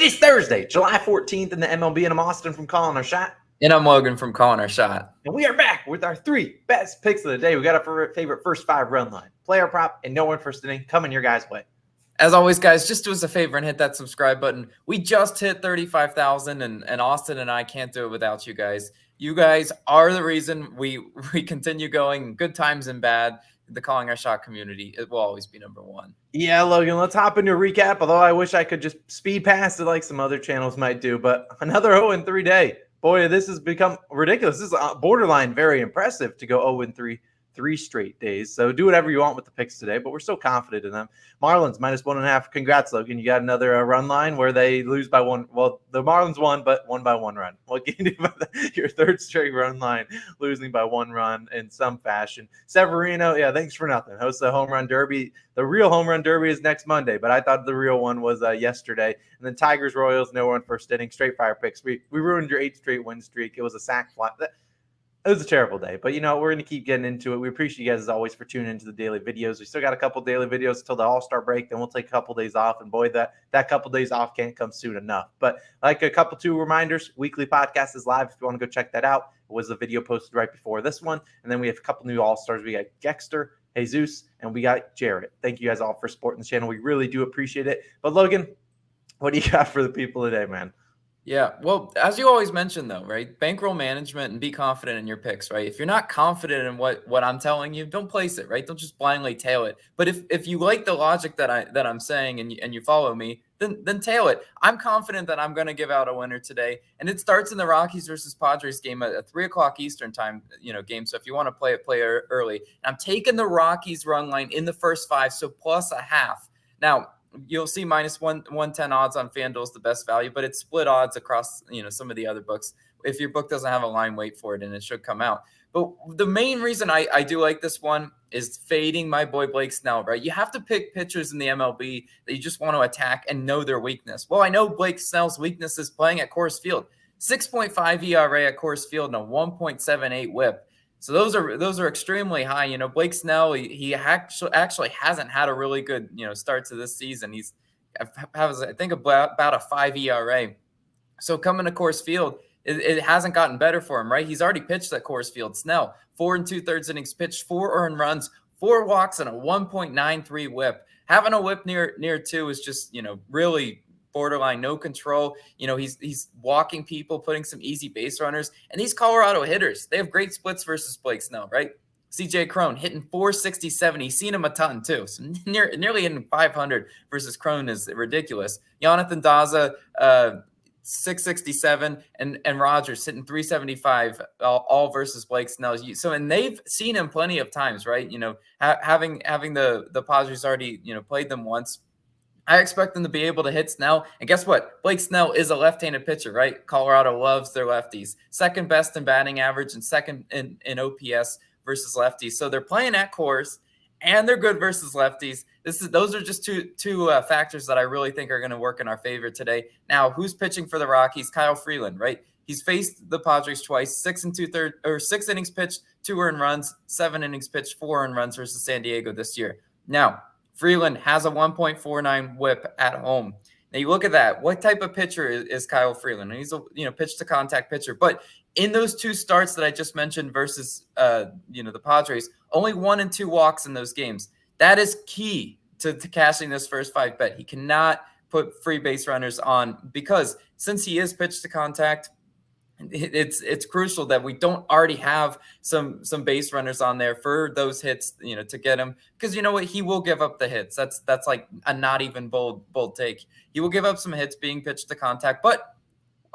It is Thursday, July 14th in the MLB, and I'm Austin from Calling Our Shot. And I'm Logan from Calling Our Shot. And we are back with our three best picks of the day. We got our favorite first five run line, player prop, and no one first inning coming your guys' way. As always, guys, just do us a favor and hit that subscribe button. We just hit 35,000, and Austin and I can't do it without you guys. You guys are the reason we continue going, good times and bad. The Calling Our Shot community, it will always be number one. Yeah, Logan, let's hop into a recap, although I wish I could just speed past it like some other channels might do. But another 0-3 day. Boy, this has become ridiculous. This is borderline very impressive to go 0-3 3 straight days. So do whatever you want with the picks today, but we're so confident in them. Marlins -1.5. Congrats, Logan. You got another run line where they lose by one. Well, the Marlins won, but won by 1 run. What can you do about that? Your third straight run line, losing by 1 run in some fashion. Severino, yeah, thanks for nothing. Hosts the home run derby. The real home run derby is next Monday, but I thought the real one was yesterday. And then Tigers, Royals, no one first inning, straight fire picks. We ruined your 8 straight win streak. It was a sack fly. It was a terrible day, but, we're going to keep getting into it. We appreciate you guys, as always, for tuning into the daily videos. We still got a couple daily videos until the All-Star break. Then we'll take a couple days off, and, boy, that couple days off can't come soon enough. But like a couple two reminders, weekly podcast is live if you want to go check that out. It was a video posted right before this one. And then we have a couple new All-Stars. We got Gexter, Jesus, and we got Jarrett. Thank you guys all for supporting the channel. We really do appreciate it. But, Logan, what do you got for the people today, man? Yeah, well, as you always mention, though, right? Bankroll management and be confident in your picks, right? If you're not confident in what I'm telling you, don't place it, right? Don't just blindly tail it. But if you like the logic that I'm saying and you follow me, then tail it. I'm confident that I'm going to give out a winner today, and it starts in the Rockies versus Padres game at 3 o'clock Eastern time, game. So if you want to play it early, I'm taking the Rockies run line in the first 5, so +0.5. Now, you'll see -110 odds on FanDuel is the best value, but it's split odds across, some of the other books. If your book doesn't have a line, wait for it, and it should come out. But the main reason I do like this one is fading my boy Blake Snell, right? You have to pick pitchers in the MLB that you just want to attack and know their weakness. Well, I know Blake Snell's weakness is playing at Coors Field. 6.5 ERA at Coors Field and a 1.78 WHIP. So those are extremely high. Blake Snell, he actually hasn't had a really good, start to this season. He's has, I think, about a 5 ERA. So coming to Coors Field, it hasn't gotten better for him, right? He's already pitched at Coors Field. Snell, 4 2/3 innings pitched, 4 earned runs, 4 walks, and a 1.93 WHIP. Having a WHIP near 2 is just, really borderline no control. He's walking people, putting some easy base runners. And these Colorado hitters, they have great splits versus Blake Snell, right? CJ Cron hitting 467. He's seen him a ton too. So nearly hitting 500 versus Cron is ridiculous. Jonathan Daza, 667, and Rogers hitting 375, all versus Blake Snell. And they've seen him plenty of times, right? Having the Padres already, played them once. I expect them to be able to hit Snell. And guess what? Blake Snell is a left-handed pitcher, right? Colorado loves their lefties. Second best in batting average and second in OPS versus lefties. So they're playing at Coors, and they're good versus lefties. Those are just two factors that I really think are going to work in our favor today. Now, who's pitching for the Rockies? Kyle Freeland, right? He's faced the Padres twice, 6 innings pitched, 2 earned runs, 7 innings pitched, 4 earned runs versus San Diego this year. Now, Freeland has a 1.49 WHIP at home. Now you look at that. What type of pitcher is Kyle Freeland? And he's a pitch to contact pitcher. But in those 2 starts that I just mentioned versus the Padres, only 1 and 2 walks in those games. That is key to cashing this first 5 bet. He cannot put free base runners on because since he is pitch to contact, it's crucial that we don't already have some base runners on there for those hits, to get him. Because you know what? He will give up the hits. That's like a not even bold take. He will give up some hits being pitched to contact. But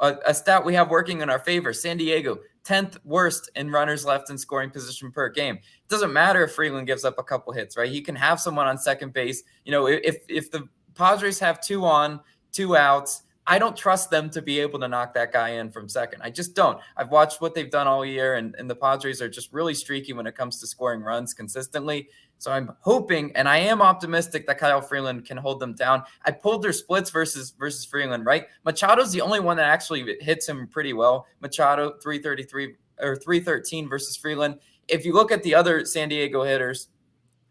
a stat we have working in our favor, San Diego, 10th worst in runners left in scoring position per game. It doesn't matter if Freeland gives up a couple hits, right? He can have someone on second base. If the Padres have 2 on, 2 outs, I don't trust them to be able to knock that guy in from second. I just don't. I've watched what they've done all year, and the Padres are just really streaky when it comes to scoring runs consistently. So I'm hoping, and I am optimistic that Kyle Freeland can hold them down. I pulled their splits versus Freeland, right? Machado's the only one that actually hits him pretty well. Machado, 333 or 313 versus Freeland. If you look at the other San Diego hitters,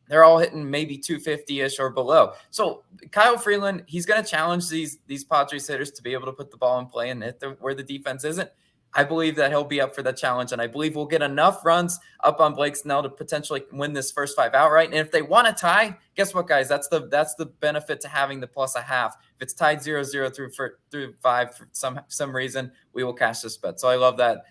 they're all hitting maybe 250-ish or below. So Kyle Freeland, he's going to challenge these Padres hitters to be able to put the ball in play and hit where the defense isn't. I believe that he'll be up for that challenge, and I believe we'll get enough runs up on Blake Snell to potentially win this first 5 outright. And if they want to tie, guess what, guys? That's the benefit to having the +0.5. If it's tied 0-0 through 5 for some reason, we will cash this bet. So I love that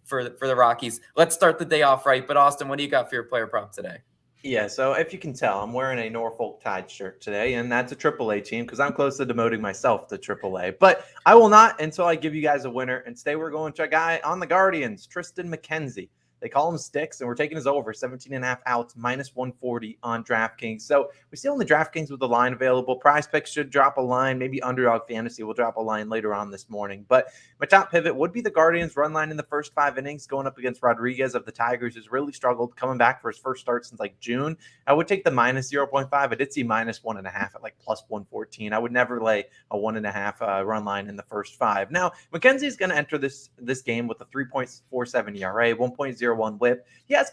for the Rockies. Let's start the day off right. But Austin, what do you got for your player prop today? Yeah, so if you can tell, I'm wearing a Norfolk Tide shirt today, and that's a AAA team because I'm close to demoting myself to AAA. But I will not until I give you guys a winner. And today we're going to a guy on the Guardians, Tristan McKenzie. They call him Sticks, and we're taking his over 17.5 outs, -140 on DraftKings. So we see on the DraftKings with the line available. PrizePicks should drop a line. Maybe Underdog Fantasy will drop a line later on this morning. But my top pivot would be the Guardians' run line in the first 5 innings, going up against Rodriguez of the Tigers, who's really struggled coming back for his first start since like June. I would take the -0.5. I did see -1.5 at like +114. I would never lay a 1.5 run line in the first 5. Now, McKenzie is going to enter this game with a 3.47 ERA, 1.01 whip. He had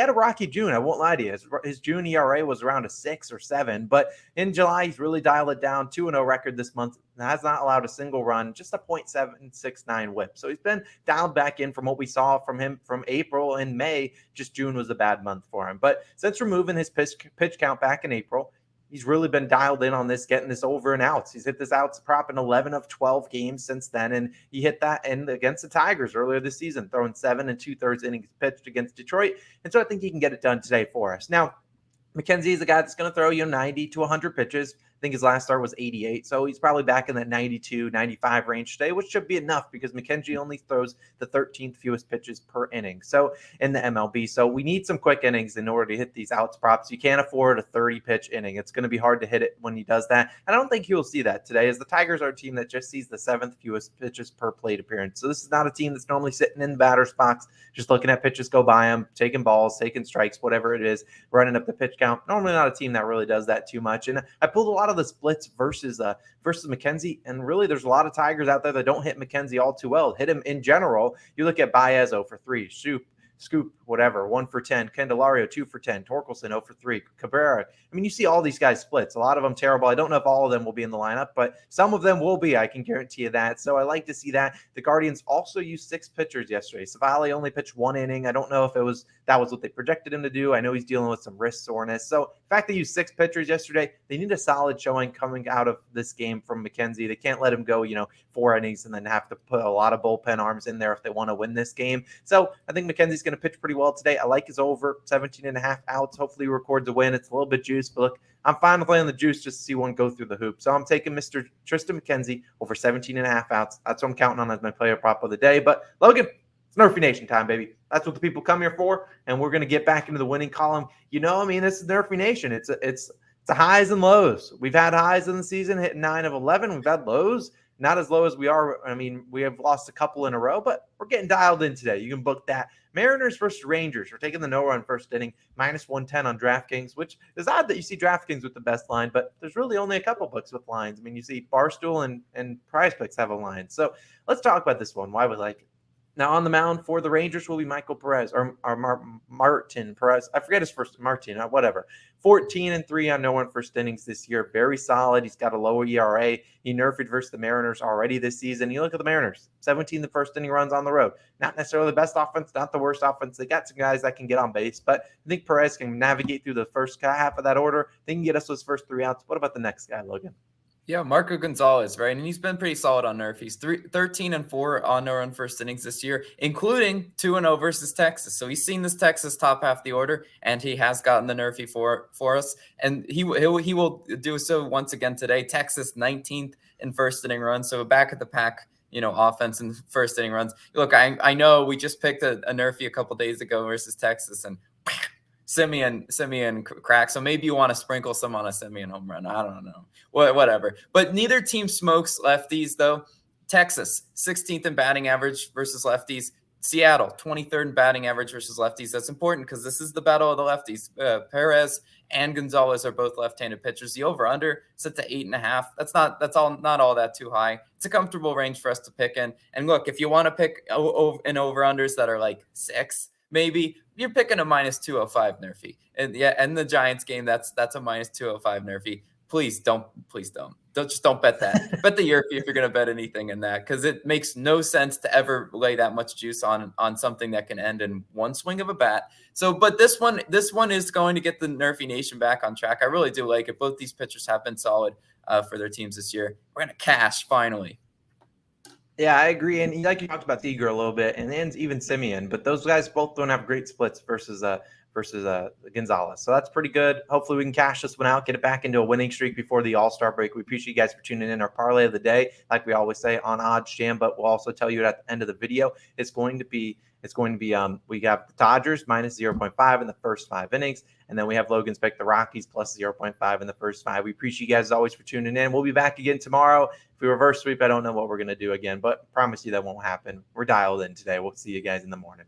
a rocky June. I won't lie to you. His June ERA was around a 6 or 7, but in July he's really dialed it down. 2-0 record this month. Has not allowed a single run, just a .769 whip. So he's been dialed back in from what we saw from him from April and May. Just June was a bad month for him. But since removing his pitch count back in April, he's really been dialed in on this, getting this over and outs. He's hit this outs prop in 11 of 12 games since then, and he hit that end against the Tigers earlier this season, throwing 7 2/3 innings pitched against Detroit. And so I think he can get it done today for us. Now, McKenzie is a guy that's going to throw 90 to 100 pitches. I think his last start was 88. So he's probably back in that 92, 95 range today, which should be enough because McKenzie only throws the 13th fewest pitches per inning. So in the MLB. So we need some quick innings in order to hit these outs props. You can't afford a 30-pitch inning. It's going to be hard to hit it when he does that. I don't think you'll see that today, as the Tigers are a team that just sees the 7th fewest pitches per plate appearance. So this is not a team that's normally sitting in the batter's box, just looking at pitches go by them, taking balls, taking strikes, whatever it is, running up the pitch count. Normally not a team that really does that too much. And I pulled a lot of the splits versus McKenzie, and really there's a lot of Tigers out there that don't hit McKenzie all too well. Hit him in general. You look at Baez 0 for 3, Scoop, whatever, 1 for 10. Candelario, 2 for 10. Torkelson, 0 for 3. Cabrera. I mean, you see all these guys splits. A lot of them terrible. I don't know if all of them will be in the lineup, but some of them will be. I can guarantee you that. So I like to see that. The Guardians also used 6 pitchers yesterday. Savali only pitched 1 inning. I don't know if that was what they projected him to do. I know he's dealing with some wrist soreness. So the fact they used 6 pitchers yesterday, they need a solid showing coming out of this game from McKenzie. They can't let him go, 4 innings and then have to put a lot of bullpen arms in there if they want to win this game. So I think McKenzie's going to pitch pretty well today. I like his over 17.5 outs. Hopefully he records a win. It's a little bit juice, but look, I'm fine with laying the juice just to see one go through the hoop. So I'm taking Mr. Tristan McKenzie over 17.5 outs. That's what I'm counting on as my player prop of the day. But Logan, it's NRFI Nation time, baby. That's what the people come here for, and we're going to get back into the winning column. This is NRFI Nation. It's a highs and lows. We've had highs in the season, hitting 9 of 11. We've had lows, not as low as we are. I mean, we have lost a couple in a row, but we're getting dialed in today. You can book that. Mariners versus Rangers. We're taking the no-run first inning, -110 on DraftKings, which is odd that you see DraftKings with the best line, but there's really only a couple books with lines. I mean, you see Barstool and PrizePicks have a line. So let's talk about this one, why we like it. Now, on the mound for the Rangers will be Michael Perez or Martin Perez. I forget his first, Martin, whatever. 14-3 on no-run first innings this year. Very solid. He's got a lower ERA. He nerfed versus the Mariners already this season. You look at the Mariners, 17 the first inning runs on the road. Not necessarily the best offense, not the worst offense. They got some guys that can get on base, but I think Perez can navigate through the first half of that order. They can get us those first 3 outs. What about the next guy, Logan? Yeah, Marco Gonzalez, right? And he's been pretty solid on NRFIs. He's 13-4 on no-run first innings this year, including 2-0 versus Texas. So he's seen this Texas top half the order, and he has gotten the NRFI for us. And he will do so once again today. Texas 19th in first inning runs, so back at the pack, offense in first inning runs. Look, I know we just picked a NRFI a couple days ago versus Texas, and Simeon crack. So maybe you want to sprinkle some on a Simeon home run. I don't know. Whatever. But neither team smokes lefties, though. Texas, 16th in batting average versus lefties. Seattle, 23rd in batting average versus lefties. That's important because this is the battle of the lefties. Perez and Gonzalez are both left-handed pitchers. The over/under set to 8.5. That's not all that too high. It's a comfortable range for us to pick in. And look, if you want to pick an over/unders that are like 6, maybe you're picking a -205 NRFI. And yeah, and the Giants game, that's a -205 NRFI. Please don't bet that. Bet the Yerfie if you're going to bet anything in that, because it makes no sense to ever lay that much juice on something that can end in one swing of a bat. So, but this one is going to get the NRFI Nation back on track. I really do like it. Both these pitchers have been solid for their teams this year. We're going to cash finally. Yeah, I agree. And like you talked about Seager a little bit, and even Simeon, but those guys both don't have great splits versus Gonzalez. So that's pretty good. Hopefully we can cash this one out, get it back into a winning streak before the All-Star break. We appreciate you guys for tuning in. Our parlay of the day, like we always say on Odds Jam, but we'll also tell you at the end of the video, it's going to be we have the Dodgers -0.5 in the first 5 innings, and then we have Logan's pick the Rockies +0.5 in the first 5. We appreciate you guys as always for tuning in. We'll be back again tomorrow. If we reverse sweep, I don't know what we're going to do again, but I promise you that won't happen. We're dialed in today. We'll see you guys in the morning.